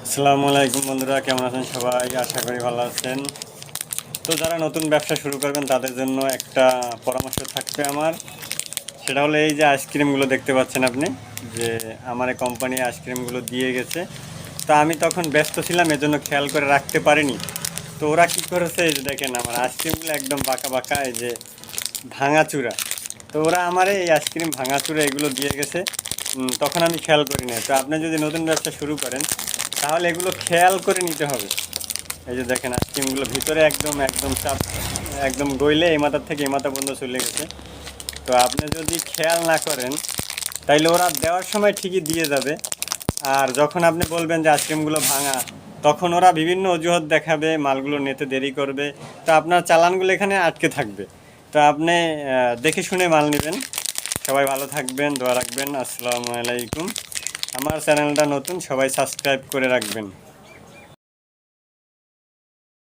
আসসালামু আলাইকুম বন্ধুরা, কেমন আছেন সবাই? আশা করি ভালো আছেন। তো যারা নতুন ব্যবসা শুরু করবেন তাদের জন্য একটা পরামর্শ থাকবে আমার। সেটা হলো এই যে আইসক্রিমগুলো দেখতে পাচ্ছেন আপনি, যে আমার এই কোম্পানি আইসক্রিমগুলো দিয়ে গেছে। তা আমি তখন ব্যস্ত ছিলাম, এজন্য খেয়াল করে রাখতে পারিনি। তো ওরা কী করেছে, এই যে দেখেন আমার আইসক্রিমগুলো একদম বাঁকা বাঁকা, এই যে ভাঙাচুরা। তো ওরা আমার এই আইসক্রিম ভাঙাচুরা এগুলো দিয়ে গেছে। তখন আমি খেয়াল করি না। তো আপনি যদি নতুন ব্যবসা শুরু করেন তাহলে এগুলো খেয়াল করে নিতে হবে। এই যে দেখেন আইসক্রিমগুলো ভিতরে একদম একদম চাপ, একদম গইলে এই মাথার থেকে এই মাথা পর্যন্ত চলে গেছে। তো আপনি যদি খেয়াল না করেন তাইলে ওরা দেওয়ার সময় ঠিকই দিয়ে যাবে, আর যখন আপনি বলবেন যে আইসক্রিমগুলো ভাঙা, তখন ওরা বিভিন্ন অজুহাত দেখাবে, মালগুলো নিতে দেরি করবে। তো আপনার চালানগুলো এখানে আটকে থাকবে। তো আপনি দেখে শুনে মাল নেবেন। সবাই ভালো থাকবেন, দোয়া রাখবেন। আসসালামু আলাইকুম। আমার চ্যানেলটা নতুন, সবাই সাবস্ক্রাইব করে রাখবেন।